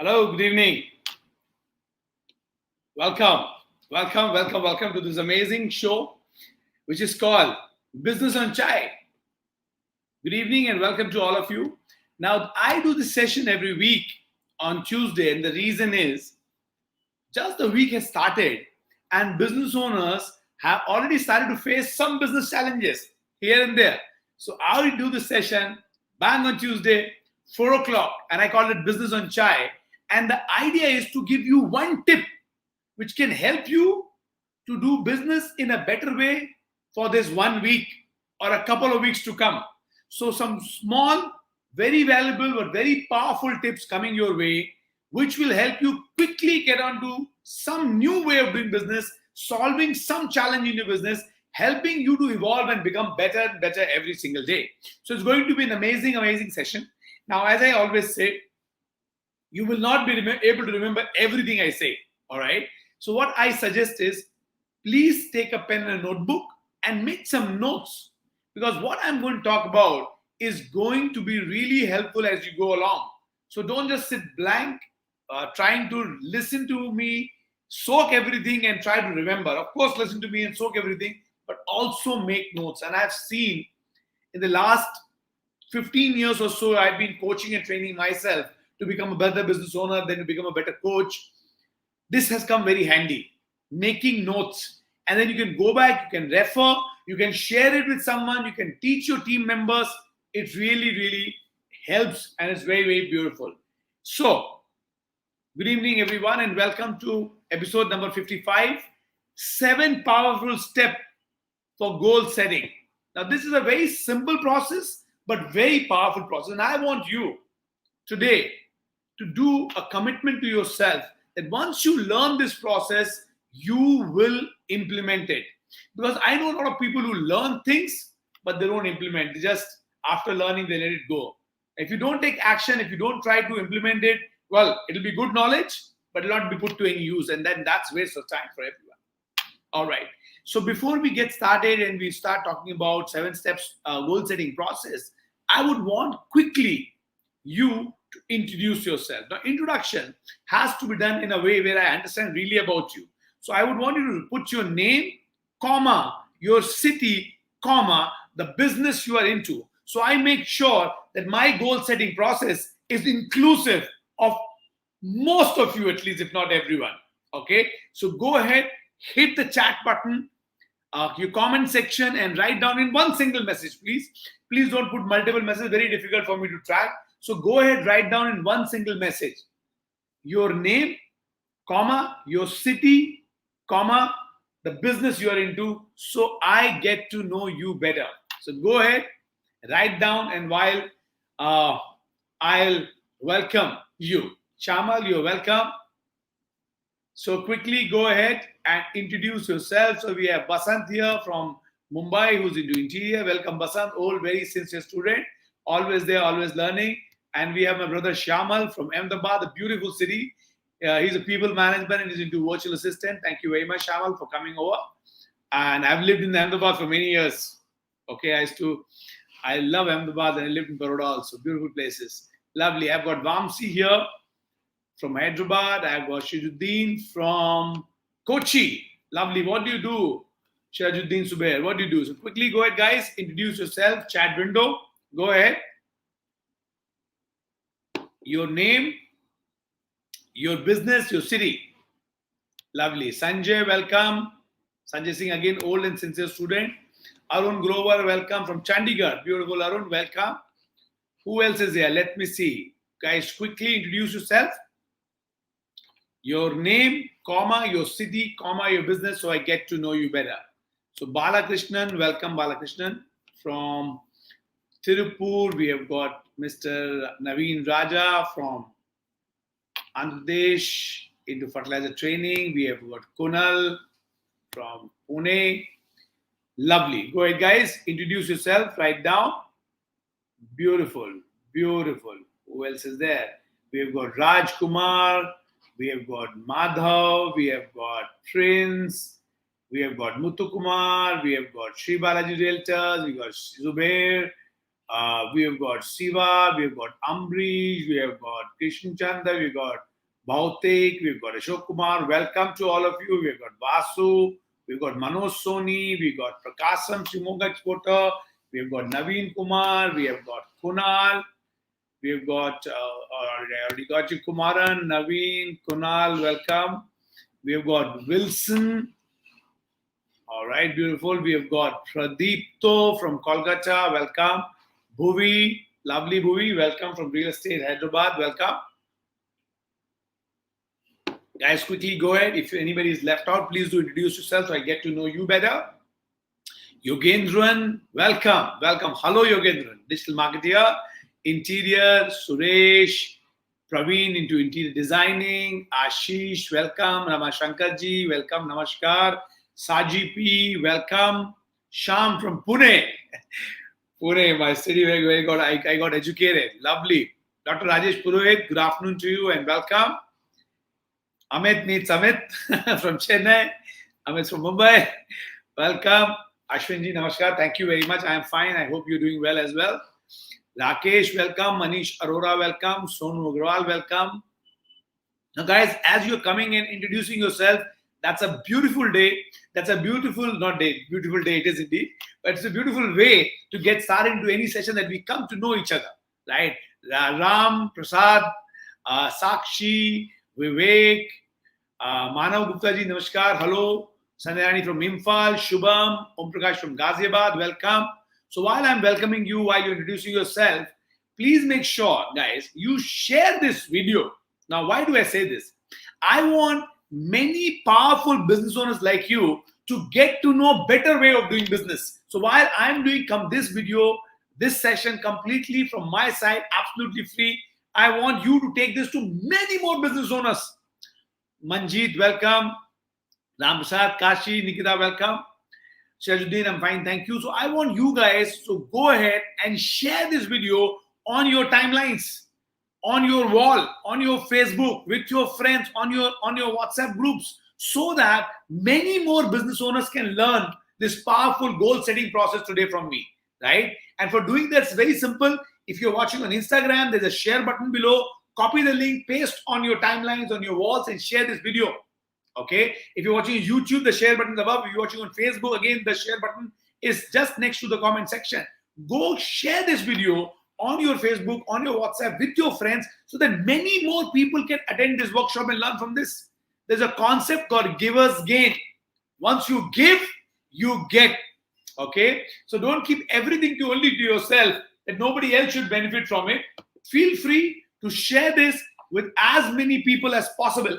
Hello, good evening. Welcome, welcome to this amazing show, which is called Business on Chai. Good evening and welcome to all of you. Now, I do this session every week on Tuesday, and the reason is just the week has started, and business owners have already started to face some business challenges here and there. So, I will do the session bang on Tuesday, 4 o'clock, and I call it Business on Chai. And the idea is to give you one tip which can help you to do business in a better way for this 1 week or a couple of weeks to come. So, some small, very valuable, but very powerful tips coming your way, which will help you quickly get onto some new way of doing business, solving some challenge in your business, helping you to evolve and become better and better every single day. So, it's going to be an amazing, amazing session. Now, as I always say, you will not be able to remember everything I say. All right. So, what I suggest is please take a pen and a notebook and make some notes, because what I'm going to talk about is going to be really helpful as you go along. So, don't just sit blank, trying to listen to me, soak everything, and try to remember. Of course, listen to me and soak everything, but also make notes. And I've seen in the last 15 years or so, I've been coaching and training myself to become a better business owner, then to become a better coach. This has come very handy. Making notes. And then you can go back, you can refer, you can share it with someone, you can teach your team members. It really, really helps, and it's very, very beautiful. So, good evening, everyone, and welcome to episode number 55, 7 powerful steps for goal setting. Now, this is a very simple process, but very powerful process. And I want you today to do a commitment to yourself that once you learn this process, you will implement it. Because I know a lot of people who learn things, but they don't implement. They just, after learning, they let it go. If you don't take action, if you don't try to implement it, well, it'll be good knowledge, but it'll not be put to any use. And then that's waste of time for everyone. All right. So before we get started and we start talking about 7 steps goal setting process, I would want quickly you to introduce yourself. Now, introduction has to be done in a way where I understand really about you. So I would want you to put your name, comma, your city, comma, the business you are into. So I make sure that my goal setting process is inclusive of most of you, at least, if not everyone. Okay. So go ahead, hit the chat button, your comment section, and write down in one single message, please. Please don't put multiple messages, very difficult for me to track. So go ahead, write down in one single message your name, comma, your city, comma, the business you are into, so I get to know you better. So go ahead, write down, and while I'll welcome you. Shamal, you're welcome. So quickly go ahead and introduce yourself. So we have Basant here from Mumbai, who's into interior. Welcome, Basant, old, very sincere student, always there, always learning. And we have my brother Shamal from Ahmedabad, a beautiful city. He's a people management and he's into virtual assistant. Thank you very much, Shamal, for coming over. And I've lived in Ahmedabad for many years. Okay, I love Ahmedabad, and I lived in Baroda also. Beautiful places. Lovely. I've got Vamsi here from Hyderabad. I've got Shijuddin from Kochi. Lovely. What do you do? Shijuddin Subair, what do you do? So quickly go ahead, guys. Introduce yourself. Chat window. Go ahead. Your name, your business, your city. Lovely. Sanjay, welcome. Sanjay Singh, again, old and sincere student. Arun Grover, welcome from Chandigarh. Beautiful Arun, welcome. Who else is here? Let me see. Guys, quickly introduce yourself. Your name, comma, your city, comma, your business, so I get to know you better. So Balakrishnan, welcome Balakrishnan. From Tirupur, we have got Mr. Naveen Raja from Andhra Pradesh into fertilizer training. We have got Kunal from Pune. Lovely. Go ahead, guys. Introduce yourself. Write down. Beautiful. Beautiful. Who else is there? We have got Raj Kumar. We have got Madhav. We have got Prince. We have got Muthu Kumar. We have got Sri Balaji Realtors. We got Zubair. We have got Siva. We have got Ambrish. We have got Krishna Chanda. We have got Bhautik, we've got Ashok Kumar. Welcome to all of you. We've got Vasu, we've got Manoj Soni, we've got Prakasam Shimoga Chkota, we've got Naveen Kumar, we have got Kunal, we've got, I already got you, Kumaran, Naveen, Kunal, welcome. We've got Wilson. All right, beautiful. We have got Pradeepto from Kolkata. Welcome. Bhuvi, lovely Bhuvi. Welcome from Real Estate Hyderabad. Welcome. Guys, quickly go ahead. If anybody is left out, please do introduce yourself so I get to know you better. Yogendran, welcome. Welcome. Hello, Yogendran. Digital marketer, interior, Suresh, Praveen into interior designing, Ashish, welcome. Ramashankarji, welcome. Namaskar. Saji P, welcome. Sham from Pune. Pune, my city where I got educated. Lovely. Dr. Rajesh Purohit, good afternoon to you and welcome. Amit meets Amit from Chennai. Amit's from Mumbai. Welcome. Ashwinji, namaskar. Thank you very much. I am fine. I hope you're doing well as well. Rakesh, welcome. Manish Arora, welcome. Sonu Agrawal, welcome. Now, guys, as you're coming in, introducing yourself, that's a beautiful day. That's a beautiful, not day, beautiful day it is indeed. But it's a beautiful way to get started into any session that we come to know each other, right? Ram, Prasad, Sakshi, Vivek, Manav Gupta ji, namaskar, hello. Sanayani from Imphal, Shubham, Om Prakash from Ghaziabad, welcome. So while I'm welcoming you, while you're introducing yourself, please make sure, guys, you share this video. Now, why do I say this? I want many powerful business owners like you to get to know better way of doing business. So while I'm doing this video, this session completely from my side, absolutely free, I want you to take this to many more business owners. Manjeet, welcome. Ramprasad, Kashi, Nikita, welcome. Shajuddin, I'm fine, thank you. So I want you guys to go ahead and share this video on your timelines, on your wall, on your Facebook, with your friends, on your WhatsApp groups, so that many more business owners can learn this powerful goal setting process today from me, right? And for doing that, it's very simple. If you're watching on Instagram, there's a share button below. Copy the link, paste on your timelines, on your walls, and share this video. Okay, if you're watching YouTube, the share button is above. If you're watching on Facebook, again, the share button is just next to the comment section. Go share this video on your Facebook, on your WhatsApp with your friends so that many more people can attend this workshop and learn from this. There's a concept called giver's gain. Once you give, you get. Okay, so don't keep everything only to yourself that nobody else should benefit from it. Feel free to share this with as many people as possible,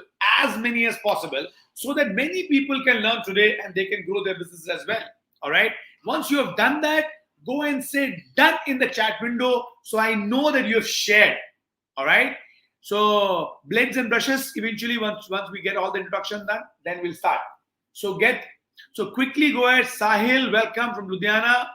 so that many people can learn today and they can grow their businesses as well. All right. Once you have done that, go and say done in the chat window so I know that you have shared. All right. So blades and brushes, eventually once we get all the introduction done, then we'll start. So quickly go ahead. Sahil, welcome from Ludhiana.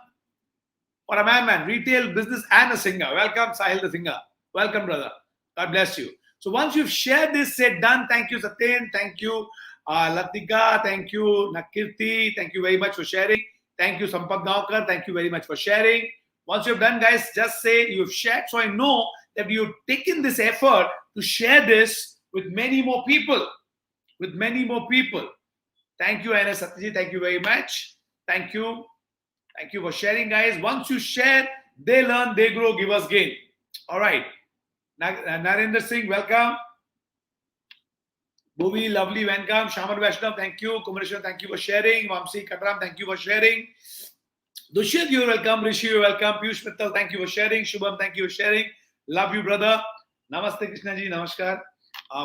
What a man, retail, business, and a singer. Welcome, Sahil the singer. Welcome, brother. God bless you. So once you've shared this, say done. Thank you, Satyen. Thank you, Latika. Thank you, Nakirti. Thank you very much for sharing. Thank you, Sampak Gaonkar. Thank you very much for sharing. Once you've done, guys, just say you've shared so I know that you've taken this effort to share this with many more people. Thank you, Aina Satyaji. Thank you very much. Thank you. Thank you for sharing, guys. Once you share, they learn, they grow, give us gain. All right. Narendra Singh, welcome. Bhuvi, lovely, welcome. Shaman Vaishnav, thank you. Kumareshan, thank you for sharing. Vamsi Katram, thank you for sharing. Dushyant, you're welcome. Rishi, you're welcome. Piyush Mittal, thank you for sharing. Shubham, thank you for sharing. Love you, brother. Namaste, Krishna ji, namaskar.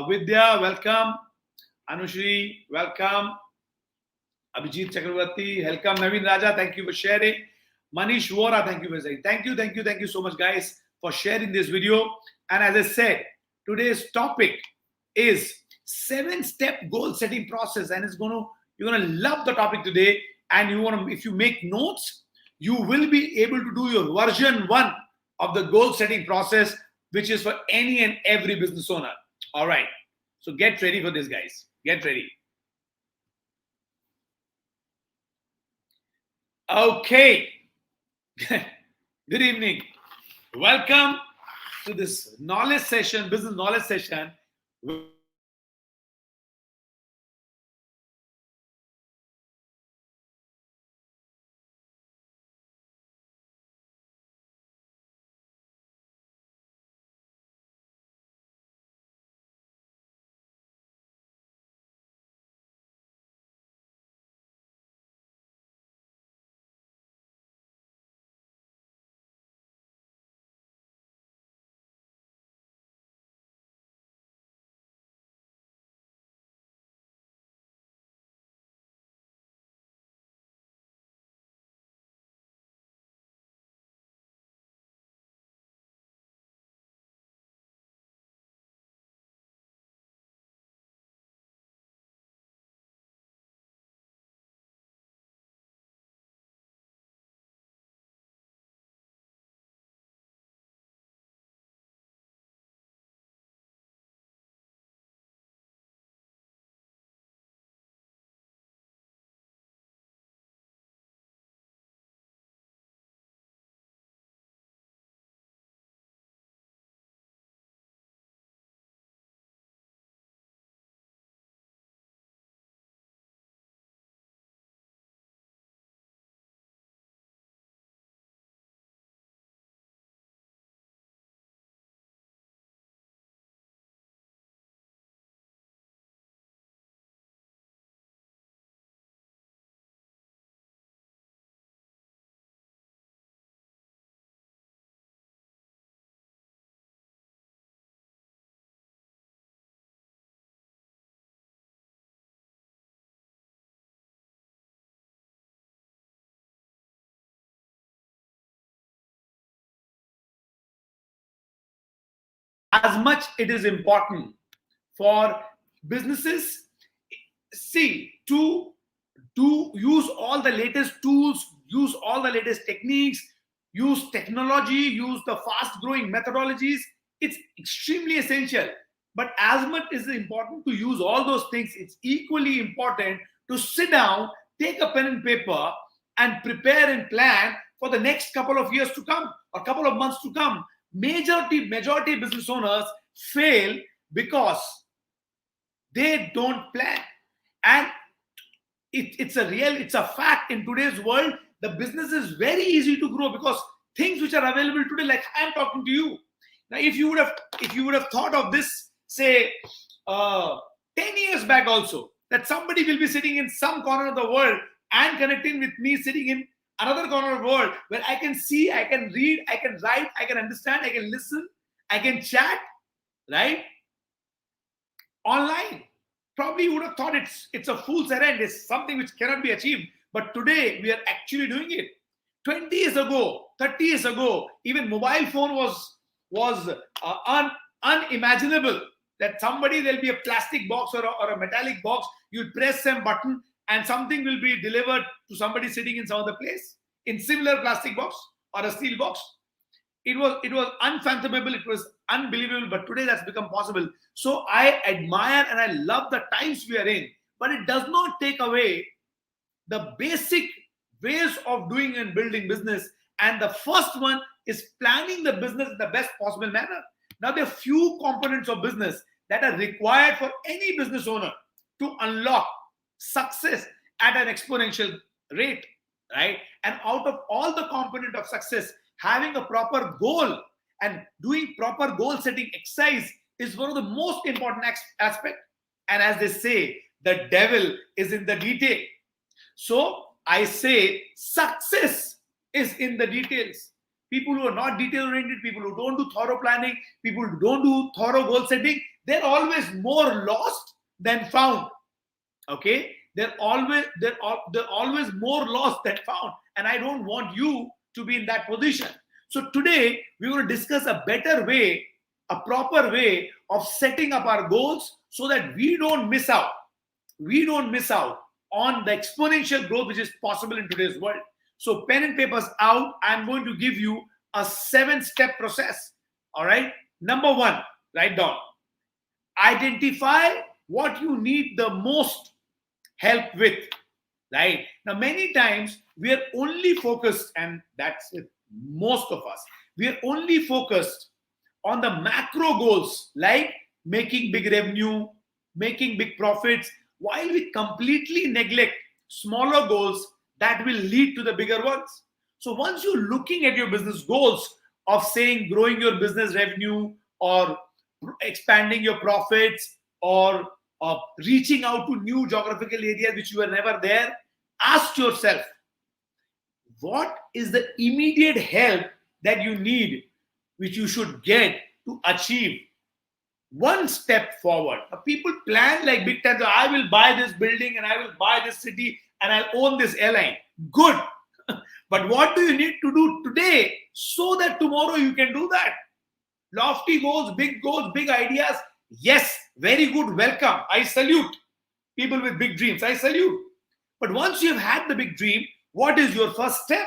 Vidya, welcome. Anushri, welcome. Abhijit Chakravarti, welcome. Naveen Raja, thank you for sharing. Manish Vora, thank you for sharing. Thank you so much, guys, for sharing this video. And as I said, today's topic is 7-step goal setting process, and you're gonna love the topic today. And if you make notes, you will be able to do your version 1 of the goal setting process, which is for any and every business owner. All right, so get ready for this, guys. Get ready. Okay. Good evening. Welcome to this knowledge session, business knowledge session, as much it is important for businesses, see, to use all the latest tools, use all the latest techniques, use technology, use the fast growing methodologies. It's extremely essential. But as much is important to use all those things, it's equally important to sit down, take a pen and paper, and prepare and plan for the next couple of years to come or couple of months to come. Majority business owners fail because they don't plan. And it's a fact in today's world. The business is very easy to grow because things which are available today, like I'm talking to you now, if you would have thought of this, say 10 years back also, that somebody will be sitting in some corner of the world and connecting with me sitting in another corner of the world, where I can see, I can read, I can write, I can understand, I can listen, I can chat, right, online, probably you would have thought it's a fool's errand, it's something which cannot be achieved. But today we are actually doing it. 20 years ago, 30 years ago, even mobile phone was unimaginable. That there'll be a plastic box or a metallic box, you'd press some button and something will be delivered to somebody sitting in some other place in similar plastic box or a steel box. It was unfathomable, it was unbelievable, but today that's become possible. So I admire and I love the times we are in, but it does not take away the basic ways of doing and building business. And the first one is planning the business in the best possible manner. Now, there are few components of business that are required for any business owner to unlock success at an exponential rate, right? And out of all the component of success, having a proper goal and doing proper goal setting exercise is one of the most important aspect. And as they say, the devil is in the detail. So I say success is in the details. People who are not detail oriented, people who don't do thorough planning, people who don't do thorough goal setting, they're always more lost than found. Okay, they're always more lost than found, and I don't want you to be in that position. So today we're going to discuss a better way, a proper way of setting up our goals so that we don't miss out. We don't miss out on the exponential growth which is possible in today's world. So pen and papers out. I'm going to give you a 7-step process. All right. Number 1, write down. Identify what you need the most help with. Right. Now, many times we are only focused, and that's it, most of us, we are only focused on the macro goals like making big revenue, making big profits, while we completely neglect smaller goals that will lead to the bigger ones. So once you're looking at your business goals of saying growing your business revenue or expanding your profits or reaching out to new geographical areas which you were never there, ask yourself, what is the immediate help that you need, which you should get to achieve one step forward? Now, people plan like big time. So I will buy this building and I will buy this city and I'll own this airline. Good. But what do you need to do today so that tomorrow you can do that? Lofty goals, big ideas. Yes, very good. Welcome. I salute people with big dreams. I salute. But once you've had the big dream, what is your first step?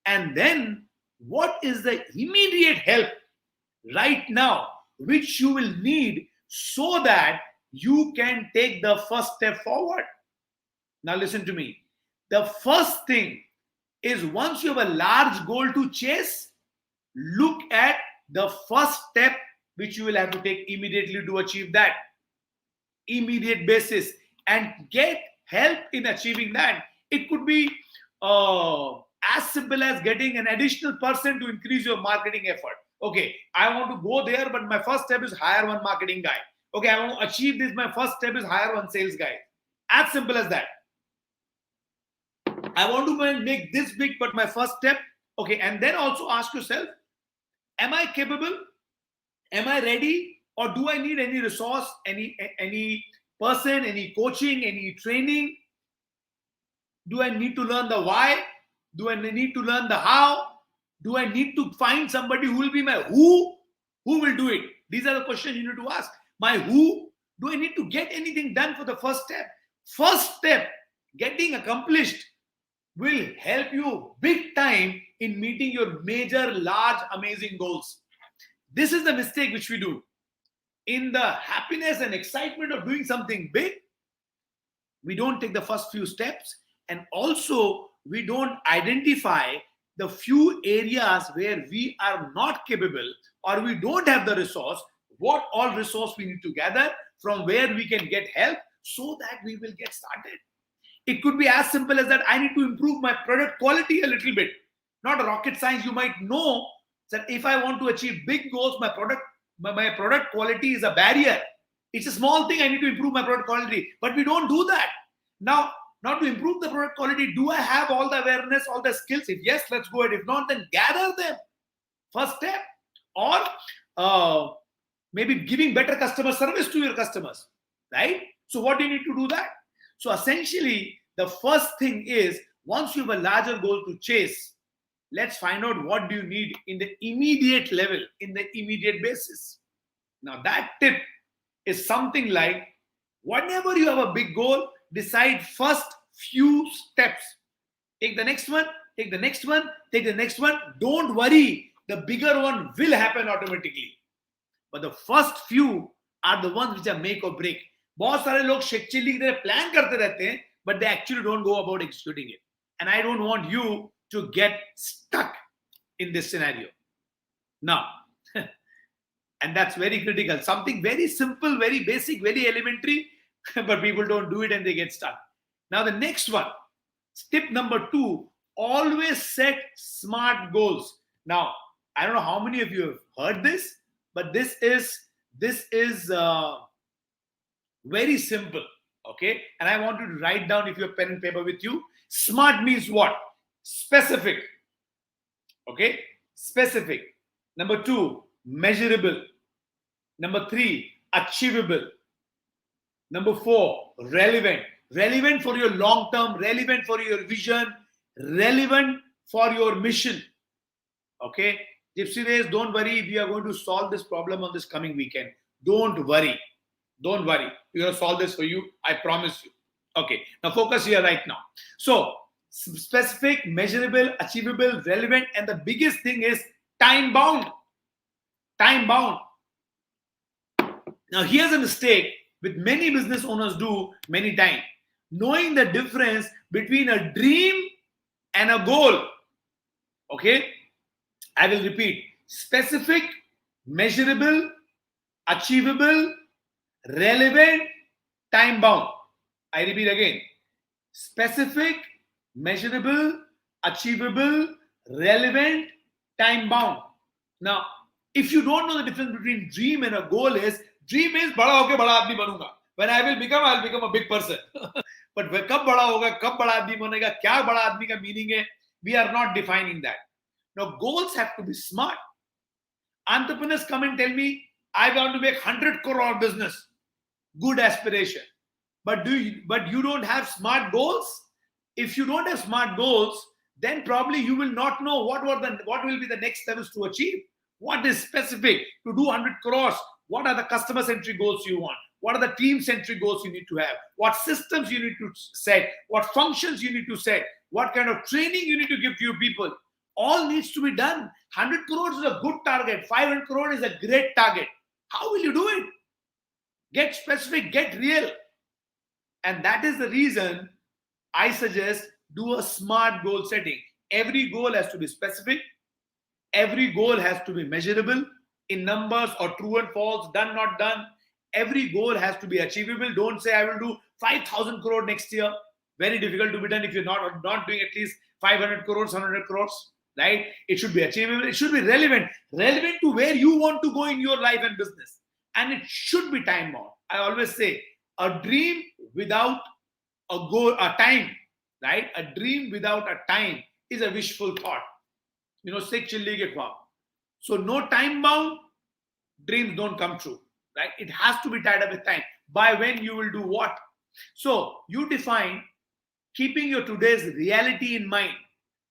And then what is the immediate help right now which you will need so that you can take the first step forward? Now listen to me. The first thing is, once you have a large goal to chase, look at the first step which you will have to take immediately to achieve that. Immediate basis, and get help in achieving that. It could be as simple as getting an additional person to increase your marketing effort. Okay, I want to go there, but my first step is hire one marketing guy. Okay, I want to achieve this. My first step is hire one sales guy. As simple as that. I want to make this big, but my first step. Okay, and then also ask yourself, am I capable? Am I ready? Or do I need any resource, any person, any coaching, any training? Do I need to learn the why? Do I need to learn the how? Do I need to find somebody who will be my who will do it? These are the questions you need to ask. My who? Do I need to get anything done for the first step? First step, getting accomplished, will help you big time in meeting your major, large, amazing goals. This is the mistake which we do. In the happiness and excitement of doing something big, we don't take the first few steps, and also we don't identify the few areas where we are not capable or we don't have the resource, what all resource we need to gather, from where we can get help so that we will get started. It could be as simple as that I need to improve my product quality a little bit. Not rocket science. You might know that if I want to achieve big goals, my product quality is a barrier. It's a small thing. I need to improve my product quality. But we don't do that. Now to improve the product quality, do I have all the awareness, all the skills? If yes, let's go ahead. If not, then gather them. First step. Or maybe giving better customer service to your customers. Right? So what do you need to do that? So essentially, the first thing is, once you have a larger goal to chase, let's find out what do you need in the immediate level, in the immediate basis. Now that tip is something like, whenever you have a big goal, decide first few steps. Take the next one, take the next one, take the next one. Don't worry, the bigger one will happen automatically. But the first few are the ones which are make or break. बहुत सारे लोग shake chilli की तरह plan करते रहते हैं, but they actually don't go about executing it. And I don't want you to get stuck in this scenario. Now, and that's very critical. Something very simple, very basic, very elementary, but people don't do it and they get stuck. Now the next one, tip number 2, always set SMART goals. Now, I don't know how many of you have heard this, but this is very simple, okay? And I want you to write down, if you have pen and paper with you. SMART means what? Specific, okay? Specific. Number 2, measurable. Number 3, achievable. Number 4, relevant. Relevant for your long term, relevant for your vision, relevant for your mission, okay? Gypsy Race, don't worry, we are going to solve this problem on this coming weekend. Don't worry. Don't worry. We're going to solve this for you. I promise you. Okay. Now focus here right now. So specific, measurable, achievable, relevant, and the biggest thing is time bound. Time bound. Now here's a mistake which many business owners do many times. Knowing the difference between a dream and a goal. Okay. I will repeat. Specific, measurable, achievable, relevant, time bound. I repeat again. Specific, measurable, achievable, relevant, time bound. Now, if you don't know the difference between dream and a goal is, dream is bada hoke bada aadmi banunga. When I will become, I'll become a big person. But kab bada hoga, kab bada aadmi banega, kya bada aadmi ka meaning hai, we are not defining that. Now, goals have to be smart. Entrepreneurs come and tell me, I want to make 100 crore business. Good aspiration. But you don't have smart goals? If you don't have smart goals, then probably you will not know what will be the next levels to achieve. What is specific to do 100 crores? What are the customer-centric goals you want? What are the team-centric goals you need to have? What systems you need to set? What functions you need to set? What kind of training you need to give to your people? All needs to be done. 100 crores is a good target. 500 crores is a great target. How will you do it? Get specific, get real. And that is the reason I suggest do a smart goal setting. Every goal has to be specific. Every goal has to be measurable in numbers or true and false, done, not done. Every goal has to be achievable. Don't say I will do 5,000 crore next year. Very difficult to be done if you're not doing at least 500 crores, 100 crores, right? It should be achievable. It should be relevant to where you want to go in your life and business. And it should be time bound. I always say a dream without a goal, a time, right? A dream without a time is a wishful thought. You know, Sikh chilli ke khwab. So no time bound, dreams don't come true, right? It has to be tied up with time. By when you will do what? So you define, keeping your today's reality in mind.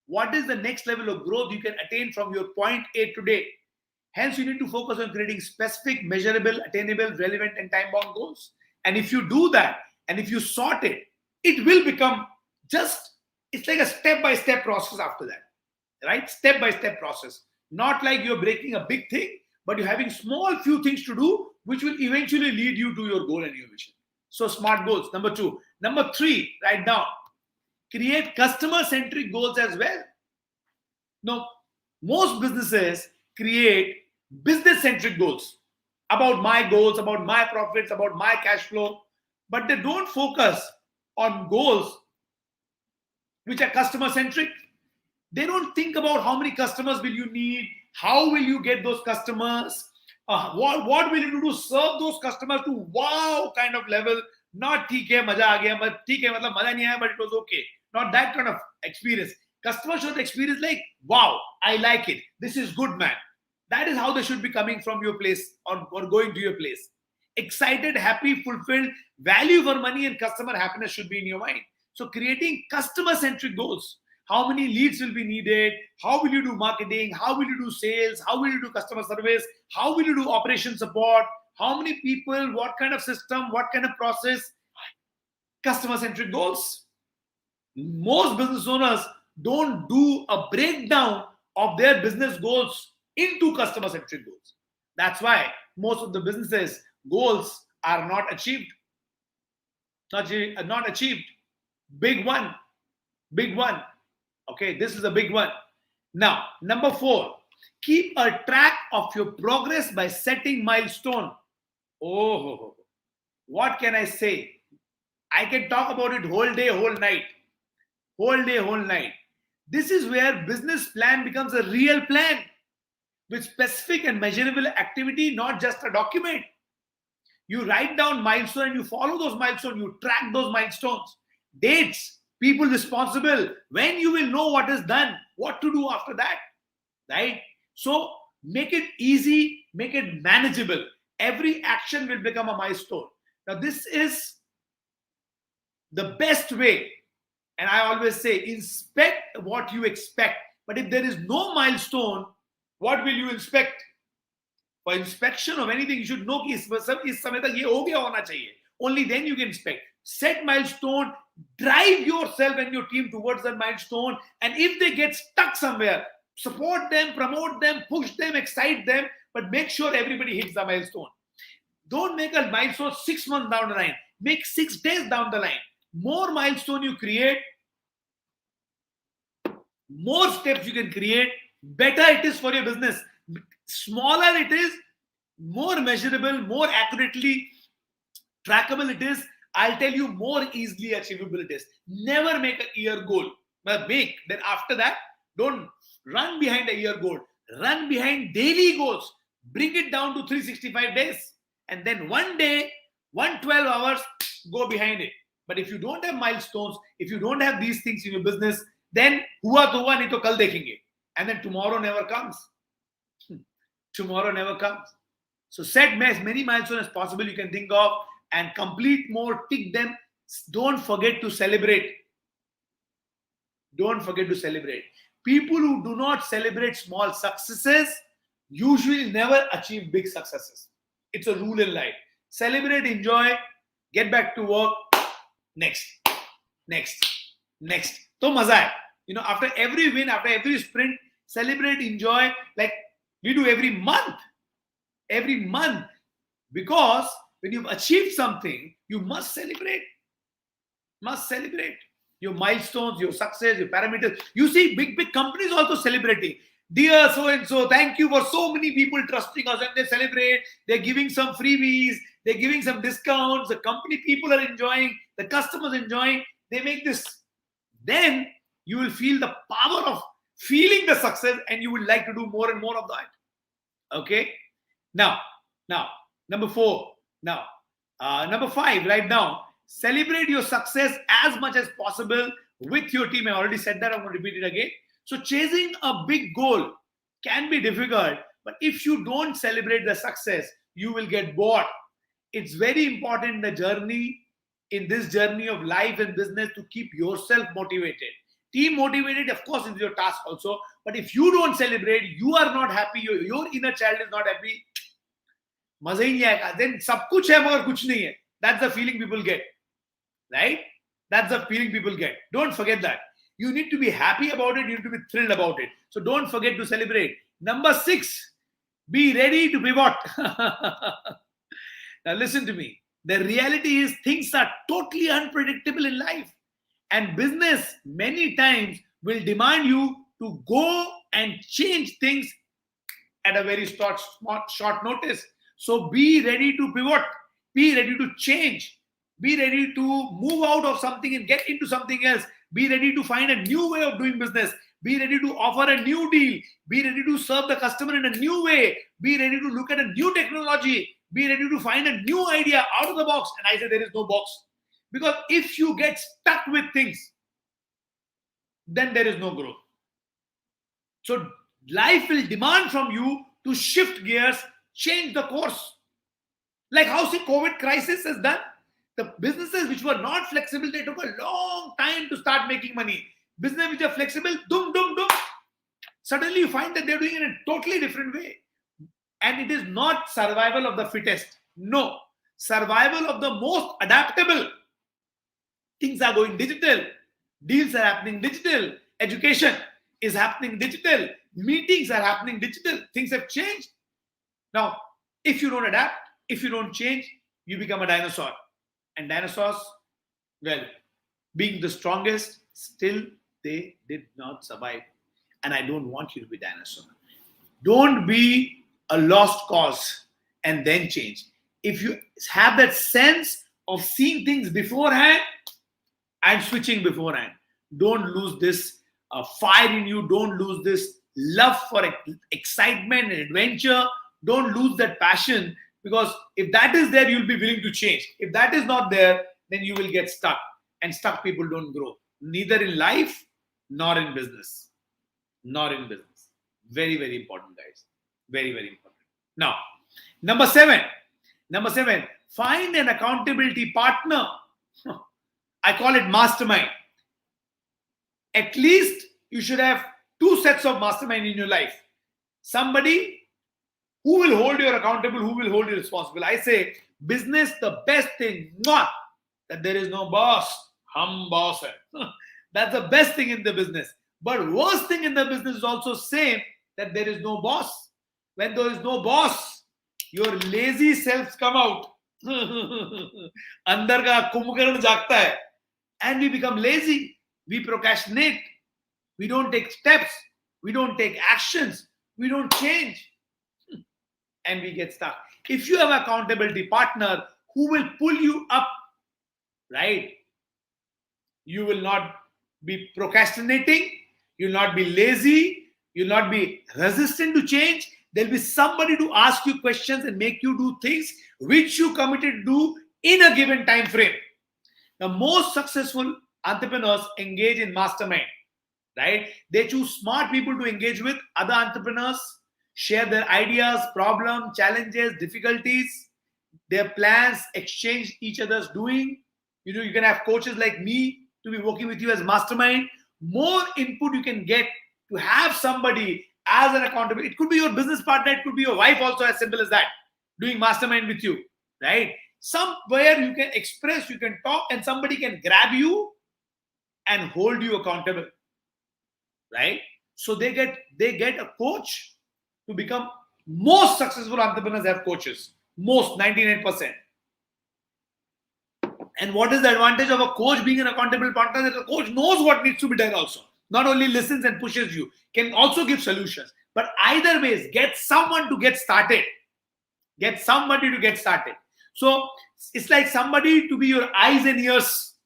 What is the next level of growth you can attain from your point A today? Hence, you need to focus on creating specific, measurable, attainable, relevant, and time-bound goals. And if you do that, and if you sort it, it will become it's like a step-by-step process after that, right? Step-by-step process. Not like you're breaking a big thing, but you're having small few things to do, which will eventually lead you to your goal and your vision. So smart goals, number 2. Number 3, write down. Create customer-centric goals as well. Now, most businesses create business-centric goals about my goals, about my profits, about my cash flow, but they don't focus on goals which are customer-centric. They don't think about how many customers will you need, how will you get those customers, what will you do to serve those customers to wow kind of level. Not theek hai, maja aa gaya, but theek hai, matlab maja nahi aaya, but it was okay. Not that kind of experience. Customers should experience like, wow, I like it. This is good, man. That is how they should be coming from your place or going to your place. Excited, happy, fulfilled, value for money and customer happiness should be in your mind. So creating customer-centric goals. How many leads will be needed? How will you do marketing? How will you do sales? How will you do customer service? How will you do operation support? How many people? What kind of system? What kind of process? Customer-centric goals. Most business owners don't do a breakdown of their business goals into customer-centric goals. That's why most of the businesses' goals are not achieved. Not achieved. Big one. Okay, this is a big one. Now, number 4, keep a track of your progress by setting milestone. Oh, what can I say? I can talk about it whole day, whole night. This is where business plan becomes a real plan with specific and measurable activity, not just a document. You write down milestones and you follow those milestones. You track those milestones. Dates, people responsible, when you will know what is done, what to do after that, right? So make it easy, make it manageable. Every action will become a milestone. Now, this is the best way. And I always say, inspect what you expect. But if there is no milestone, what will you inspect? For inspection of anything, you should know कि इस समय तक ये हो गया होना चाहिए. Only then you can inspect. Set milestone, drive yourself and your team towards that milestone. And if they get stuck somewhere, support them, promote them, push them, excite them, but make sure everybody hits the milestone. Don't make a milestone 6 months down the line. Make 6 days down the line. More milestone you create, more steps you can create, better it is for your business. Smaller it is, more measurable, more accurately trackable it is. I'll tell you, more easily achievable it is. Never make a year goal. Make. Then after that, don't run behind a year goal. Run behind daily goals. Bring it down to 365 days. And then one day, 112 hours, go behind it. But if you don't have milestones, if you don't have these things in your business, then hua to hua, nahi to kal dekhenge. And then tomorrow never comes. Tomorrow never comes. So set as many milestones as possible you can think of and complete more, tick them. Don't forget to celebrate. Don't forget to celebrate. People who do not celebrate small successes usually never achieve big successes. It's a rule in life. Celebrate, enjoy, get back to work. Next. So maza hai. After every win, after every sprint, celebrate, enjoy, like we do every month. Because when you've achieved something, you must celebrate. Your milestones, your success, your parameters. You see big companies also celebrating. Dear so-and-so, thank you for so many people trusting us, and they celebrate. They're giving some freebies. They're giving some discounts. The company people are enjoying. The customers enjoying. They make this. Then you will feel the power of feeling the success, and you will like to do more and more of that. Okay? Now, number 4. Now, number 5, right now, celebrate your success as much as possible with your team. I already said that. I'm going to repeat it again. So chasing a big goal can be difficult, but if you don't celebrate the success, you will get bored. It's very important in this journey of life and business to keep yourself motivated. Team motivated, of course, is your task also. But if you don't celebrate, you are not happy, your inner child is not happy, मजा ही नहीं आएगा. Then सब कुछ है मगर कुछ नहीं है. That's the feeling people get, right? That's the feeling people get. Don't forget that. You need to be happy about it. You need to be thrilled about it. So don't forget to celebrate. Number 6, be ready to pivot. Now listen to me. The reality is things are totally unpredictable in life. And business many times will demand you to go and change things at a very short notice. So be ready to pivot. Be ready to change. Be ready to move out of something and get into something else. Be ready to find a new way of doing business. Be ready to offer a new deal. Be ready to serve the customer in a new way. Be ready to look at a new technology. Be ready to find a new idea out of the box. And I say there is no box. Because if you get stuck with things, then there is no growth. So life will demand from you to shift gears, change the course. Like how the COVID crisis has done. The businesses which were not flexible, they took a long time to start making money. Business which are flexible, dum, dum, dum. Suddenly you find that they're doing it in a totally different way. And it is not survival of the fittest. No. Survival of the most adaptable. Things are going digital. Deals are happening digital. Education is happening digital. Meetings are happening digital. Things have changed. Now, if you don't adapt, if you don't change, you become a dinosaur. And dinosaurs, well, being the strongest, still they did not survive. And I don't want you to be dinosaur. Don't be a lost cause and then change. If you have that sense of seeing things beforehand and switching beforehand, don't lose this fire in you. Don't lose this love for excitement and adventure. Don't lose that passion. Because if that is there, you'll be willing to change. If that is not there, then you will get stuck. And stuck people don't grow. Neither in life, nor in business. Nor in business. Very, very important, guys. Very, very important. Now, number 7. Find an accountability partner. I call it mastermind. At least you should have 2 sets of mastermind in your life. Somebody who will hold you accountable, who will hold you responsible. I say, business, the best thing, not that there is no boss. Hum boss hai. That's the best thing in the business. But worst thing in the business is also same, that there is no boss. When there is no boss, your lazy selves come out. Andar ka kumbhakaran jagta hai. And we become lazy. We procrastinate. We don't take steps. We don't take actions. We don't change. And we get stuck. If you have an accountability partner who will pull you up, right? You will not be procrastinating. You will not be lazy. You will not be resistant to change. There will be somebody to ask you questions and make you do things which you committed to do in a given time frame. The most successful entrepreneurs engage in mastermind, right? They choose smart people to engage with, other entrepreneurs, share their ideas, problems, challenges, difficulties, their plans, exchange each other's doing. You can have coaches like me to be working with you as mastermind. More input you can get to have somebody as an accountable. It could be your business partner, it could be your wife also, as simple as that, doing mastermind with you, right? Somewhere you can express, you can talk, and somebody can grab you and hold you accountable, right? So they get a coach. To become most successful entrepreneurs have coaches. Most, 99%. And what is the advantage of a coach being an accountable partner? That the coach knows what needs to be done also. Not only listens and pushes you, can also give solutions. But either ways, get someone to get started. Get somebody to get started. So it's like somebody to be your eyes and ears,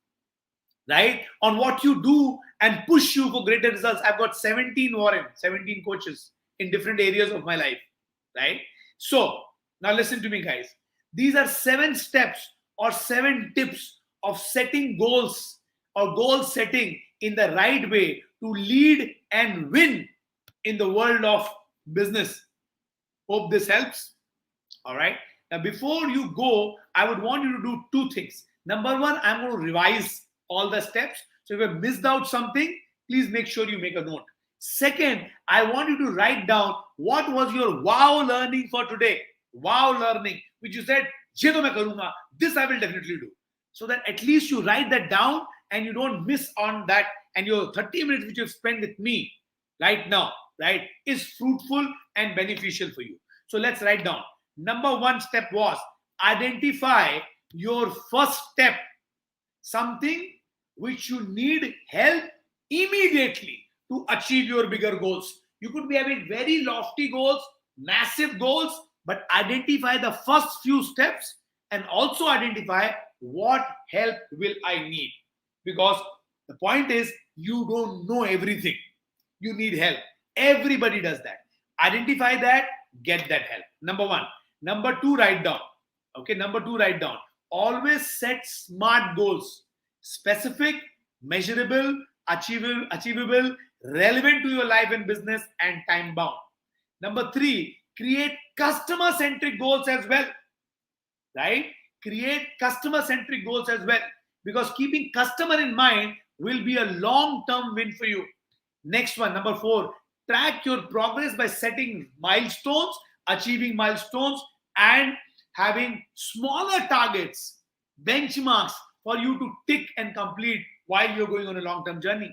right? On what you do and push you for greater results. I've got 17 coaches in different areas of my life, right? So now listen to me, guys. These are 7 steps or 7 tips of setting goals or goal setting in the right way to lead and win in the world of business. Hope this helps. All right. Now, before you go, I would want you to do 2 things. Number 1, I'm going to revise all the steps. So if you have missed out something, please make sure you make a note. Second, I want you to write down what was your wow learning for today. Wow learning, which you said, "ये तो मैं करूंगा, this I will definitely do." So that at least you write that down and you don't miss on that. And your 30 minutes which you've spent with me right now, right, is fruitful and beneficial for you. So let's write down. Number one step was identify your first step, something which you need help immediately to achieve your bigger goals. You could be having very lofty goals, massive goals, but identify the first few steps and also identify what help will I need. Because the point is, you don't know everything. You need help. Everybody does that. Identify that, get that help. Number one. Number two, write down. Okay, number two, write down. Always set SMART goals. Specific, measurable, achievable, relevant to your life and business, and time bound. Number three, create customer-centric goals as well. Right? Create customer-centric goals as well. Because keeping customer in mind will be a long-term win for you. Next one, number four, track your progress by setting milestones, achieving milestones, and having smaller targets, benchmarks for you to tick and complete while you're going on a long-term journey.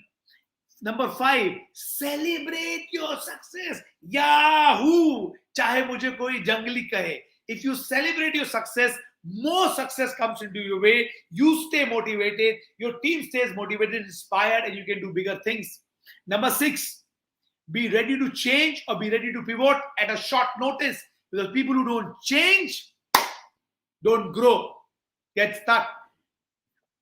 Number five, celebrate your success. Yahoo! Chahe mujhe koi jangli kahe. If you celebrate your success, more success comes into your way. You stay motivated, your team stays motivated, inspired, and you can do bigger things. Number six, be ready to change or be ready to pivot at a short notice, because people who don't change don't grow, get stuck.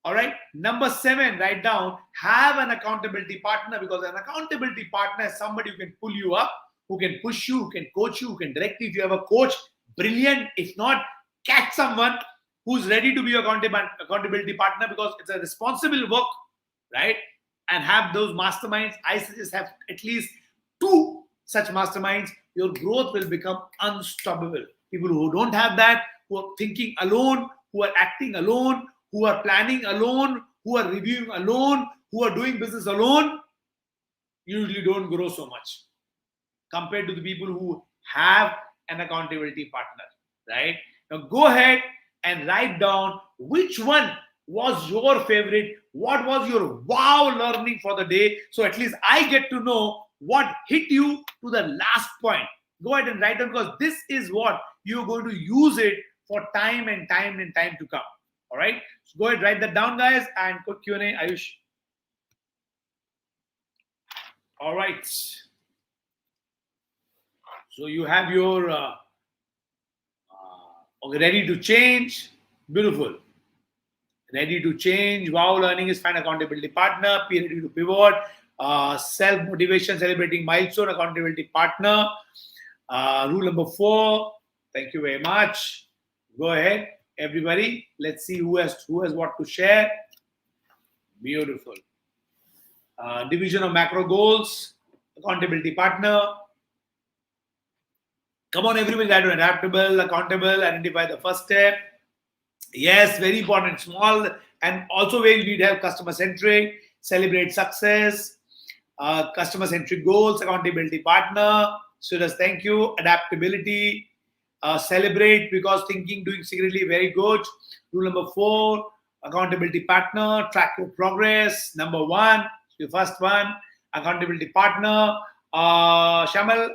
All right. Number seven, write down, have an accountability partner, because an accountability partner is somebody who can pull you up, who can push you, who can coach you, who can direct you. If you have a coach, brilliant. If not, catch someone who's ready to be your accountability partner, because it's a responsible work, right? And have those masterminds. I suggest have at least 2 such masterminds. Your growth will become unstoppable. People who don't have that, who are thinking alone, who are acting alone, who are planning alone, who are reviewing alone, who are doing business alone, usually don't grow so much compared to the people who have an accountability partner, right? Now go ahead and write down which one was your favorite, what was your wow learning for the day, so at least I get to know what hit you to the last point. Go ahead and write down, because this is what you're going to use it for time and time and time to come. All right, so go ahead, write that down, guys, and quick Q&A, Ayush. All right, so you have your ready to change. Beautiful. Ready to change. Wow learning is find accountability partner. Be ready to pivot. Self-motivation, celebrating milestone, accountability partner. Rule number 4. Thank you very much. Go ahead, everybody. Let's see who has what to share. Beautiful. Division of macro goals, accountability partner. Come on, everybody, got to adaptable, accountable, identify the first step. Yes, very important. Small, and also where you need help, customer-centric, celebrate success, customer-centric goals, accountability partner. So just thank you. Adaptability, celebrate because thinking, doing secretly, very good. Rule number 4, accountability partner, track your progress. Number 1, your first one, accountability partner. Shamal,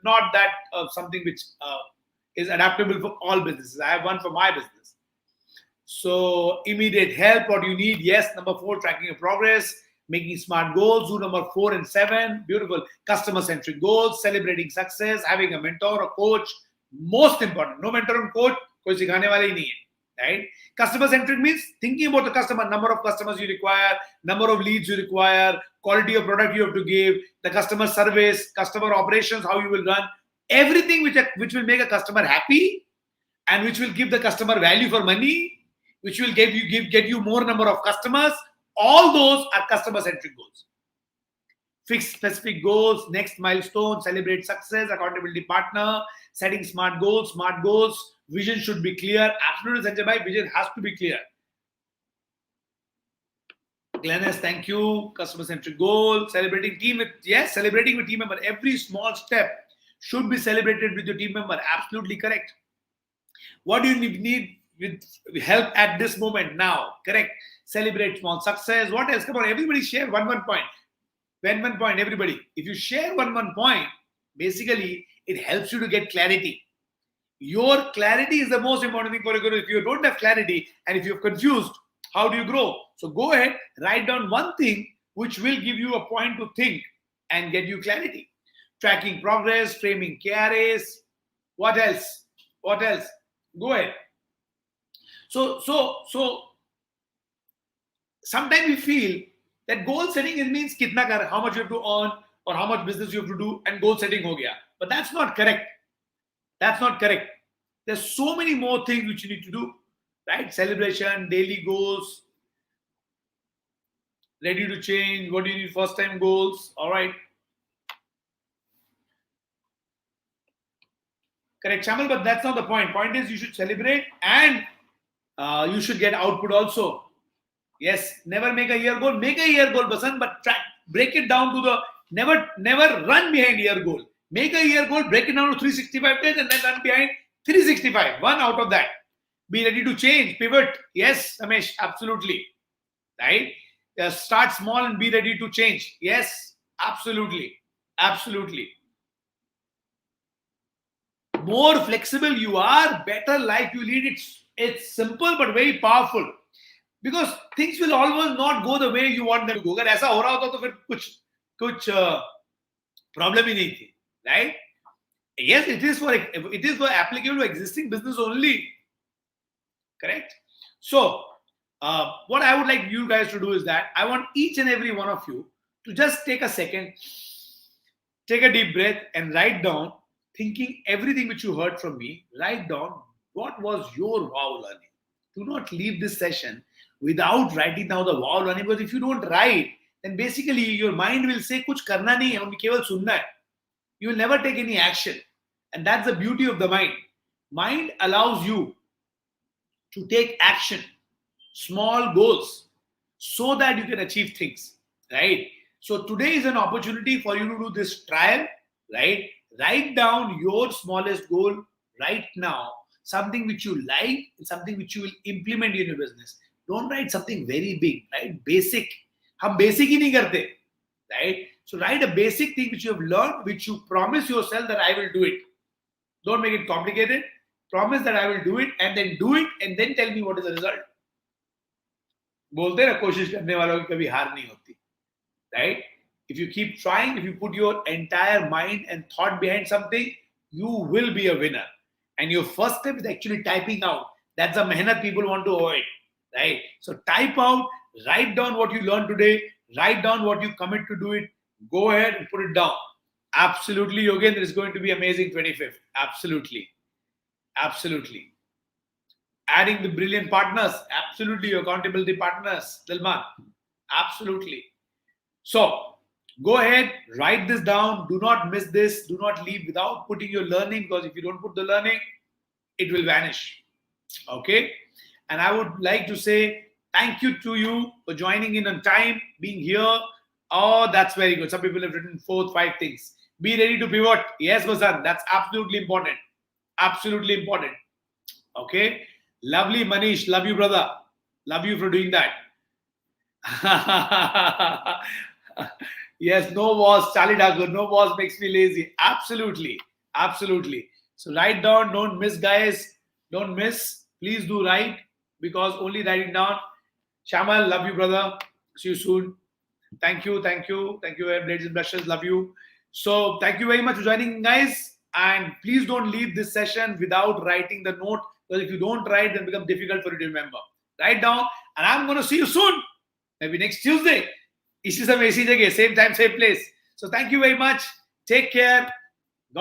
not that something which is adaptable for all businesses. I have one for my business. So immediate help, what you need. Yes. Number 4, tracking your progress, making smart goals. Rule number 4 and 7, beautiful. Customer-centric goals, celebrating success, having a mentor, a coach. Most important, no mentor and coach, koi sikhane wala hi nahi hai, right? Customer-centric means thinking about the customer, number of customers you require, number of leads you require, quality of product you have to give, the customer service, customer operations, how you will run, everything which will make a customer happy and which will give the customer value for money, which will get you more number of customers. All those are customer-centric goals. Fix specific goals, next milestone, celebrate success, accountability partner, setting smart goals. Vision should be clear. Absolutely, Sanjay bhai, vision has to be clear. Glennis, thank you. Customer-centric goal. Celebrating team with, yes, celebrating with team member. Every small step should be celebrated with your team member. Absolutely correct. What do you need with help at this moment now? Correct. Celebrate small success. What else? Come on, everybody share one point. One point, everybody. If you share one point, basically it helps you to get clarity. Your clarity is the most important thing for a guru. If you don't have clarity and if you're confused, how do you grow? So go ahead, write down one thing which will give you a point to think and get you clarity. Tracking progress, framing KRAs. What else? What else? Go ahead. So sometimes we feel that goal setting means kitna kar, how much you have to earn or how much business you have to do, and goal setting ho gaya. But that's not correct. That's not correct. There's so many more things which you need to do, right? Celebration, daily goals, ready to change. What do you need? First time goals. All right. Correct, Shamal, but that's not the point. Point is you should celebrate and you should get output also. Yes, never make a year goal. Make a year goal, Basan, but break it down to the never run behind year goal. Make a year goal, break it down to 365 days and then run behind 365. One out of that. Be ready to change, pivot. Yes, Ramesh, absolutely. Right? Start small and be ready to change. Yes, absolutely. Absolutely. More flexible you are, better life you lead. It's simple but very powerful. Because things will always not go the way you want them to go. अगर ऐसा हो रहा होता तो फिर कुछ problem ही नहीं थी, right? Yes, it is for applicable to existing business only. Correct? So, what I would like you guys to do is that I want each and every one of you to just take a second, take a deep breath and write down, thinking everything which you heard from me, write down what was your wow learning. Do not leave this session without writing down the wow learning, because if you don't write, then basically your mind will say kuch karna nahi hai, keval sunna hai. You will never take any action. And that's the beauty of the mind. Mind allows you to take action, small goals, so that you can achieve things, right? So today is an opportunity for you to do this trial, right? Write down your smallest goal right now, something which you like, and something which you will implement in your business. Don't write something very big, right? Basic. हम basic ही नहीं करते, right? So write a basic thing which you have learned, which you promise yourself that I will do it. Don't make it complicated. Promise that I will do it, and then tell me what is the result. बोलते ना कोशिश करने वालों की कभी हार नहीं होती, right? If you keep trying, if you put your entire mind and thought behind something, you will be a winner. And your first step is actually typing out. That's the mehnat people want to avoid, right? So type out, write down what you learned today, write down what you commit to do it, go ahead and put it down. Absolutely, Yogendra, is going to be amazing 25th. Absolutely. Absolutely. Adding the brilliant partners. Absolutely, your accountability partners. Dilman. Absolutely. So, go ahead, write this down. Do not miss this. Do not leave without putting your learning, because if you don't put the learning, it will vanish. Okay? And I would like to say thank you to you for joining in on time, being here. Oh, that's very good. Some people have written 4, 5 things. Be ready to pivot. Yes, Vasan, that's absolutely important. Absolutely important. Okay? Lovely, Manish. Love you, brother. Love you for doing that. Yes, no was, Charlie Thakur. No was makes me lazy. Absolutely. Absolutely. So write down. Don't miss, guys. Don't miss. Please do write, because only writing down. Shamal, love you, brother. See you soon. Thank you. Thank you. Thank you, Blades and Brushes. Love you. So thank you very much for joining, guys. And please don't leave this session without writing the note, because if you don't write, then it becomes difficult for you to remember. Write down, and I'm going to see you soon. Maybe next Tuesday. इसी समय इसी जगह, same time, same place. So thank you very much. Take care.